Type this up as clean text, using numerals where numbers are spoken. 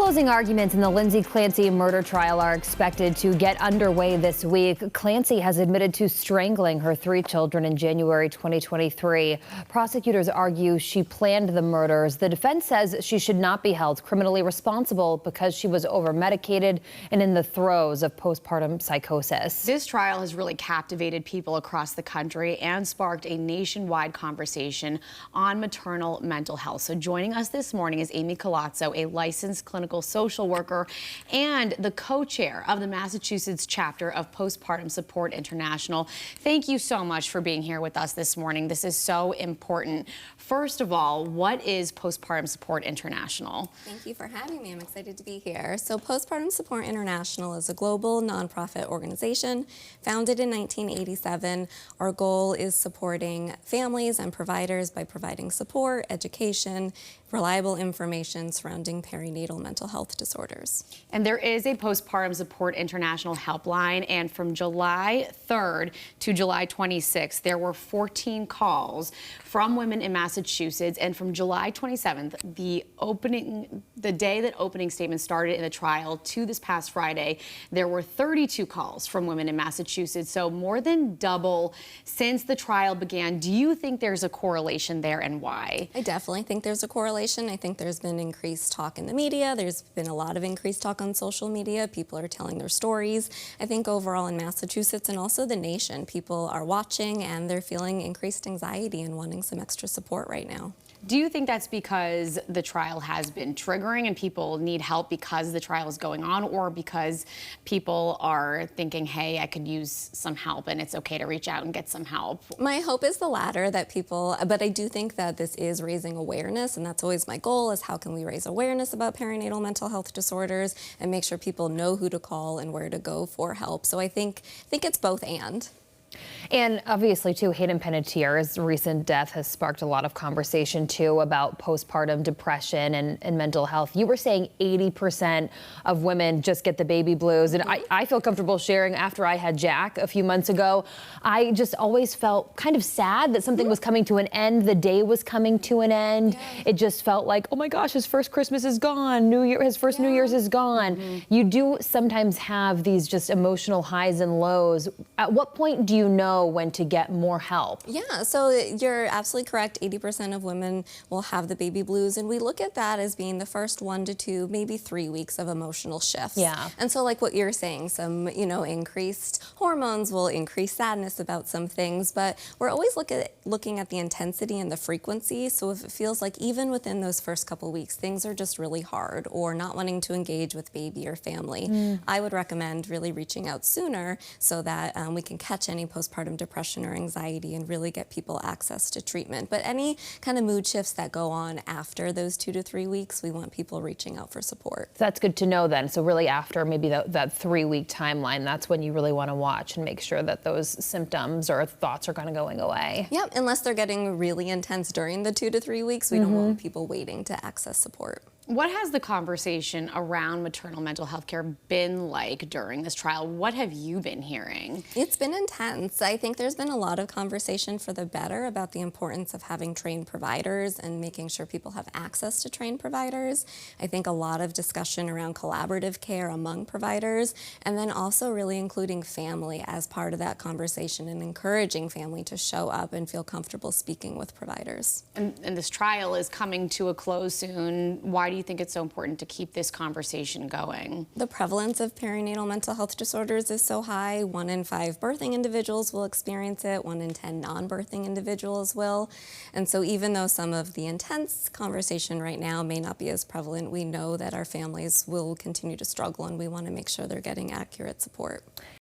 Closing arguments in the Lindsay Clancy murder trial are expected to get underway this week. Clancy has admitted to strangling her 3 children in January 2023. Prosecutors argue she planned the murders. The defense says she should not be held criminally responsible because she was over-medicated and in the throes of postpartum psychosis. This trial has really captivated people across the country and sparked a nationwide conversation on maternal mental health. So joining us this morning is Amy Colazzo, a licensed clinical social worker and the co-chair of the Massachusetts chapter of Postpartum Support International. Thank you so much for being here with us this morning. This is so important. First of all, what is Postpartum Support International? Thank you for having me. I'm excited to be here. So Postpartum Support International is a global nonprofit organization founded in 1987. Our goal is supporting families and providers by providing support, education, reliable information surrounding perinatal mental health disorders. And there is a Postpartum Support International helpline, and from July 3rd to July 26th, there were 14 calls from women in Massachusetts, and from July 27th, the day that opening statements started in the trial to this past Friday, there were 32 calls from women in Massachusetts, so more than double since the trial began. Do you think there's a correlation there, and why? I definitely think there's a correlation. I think there's been increased talk in the media. There's been a lot of increased talk on social media. People are telling their stories. I think overall in Massachusetts and also the nation, people are watching and they're feeling increased anxiety and wanting some extra support right now. Do you think that's because the trial has been triggering and people need help because the trial is going on, or because people are thinking, hey, I could use some help and it's okay to reach out and get some help? My hope is the latter, that people, but I do think that this is raising awareness, and that's always my goal, is how can we raise awareness about perinatal mental health disorders and make sure people know who to call and where to go for help. So I think it's both and. And obviously, too, Hayden Panettiere's recent death has sparked a lot of conversation, too, about postpartum depression and mental health. You were saying 80% of women just get the baby blues. And I feel comfortable sharing, after I had Jack a few months ago, I just always felt kind of sad that something was coming to an end. The day was coming to an end. Yeah. It just felt like, oh my gosh, his first Christmas is gone. His first New Year's is gone. You do sometimes have these just emotional highs and lows. At what point do you know when to get more help? Yeah, so you're absolutely correct. 80% of women will have the baby blues, and we look at that as being the first 1 to 2, maybe 3 weeks of emotional shifts. Yeah. And so like what you're saying, some, increased hormones will increase sadness about some things, but we're always looking at the intensity and the frequency. So if it feels like even within those first couple weeks, things are just really hard or not wanting to engage with baby or family, I would recommend really reaching out sooner so that we can catch any postpartum depression or anxiety and really get people access to treatment. But any kind of mood shifts that go on after those 2 to 3 weeks, we want people reaching out for support. That's good to know then. So really after maybe that 3-week timeline, that's when you really want to watch and make sure that those symptoms or thoughts are kind of going away. Yep, unless they're getting really intense during the 2 to 3 weeks, we don't want people waiting to access support. What has the conversation around maternal mental health care been like during this trial? What have you been hearing? It's been intense. I think there's been a lot of conversation for the better about the importance of having trained providers and making sure people have access to trained providers. I think a lot of discussion around collaborative care among providers, and then also really including family as part of that conversation and encouraging family to show up and feel comfortable speaking with providers. And this trial is coming to a close soon. Why do you think it's so important to keep this conversation going? The prevalence of perinatal mental health disorders is so high. 1 in 5 birthing individuals will experience it. 1 in 10 non-birthing individuals will. And so even though some of the intense conversation right now may not be as prevalent, we know that our families will continue to struggle, and we want to make sure they're getting accurate support.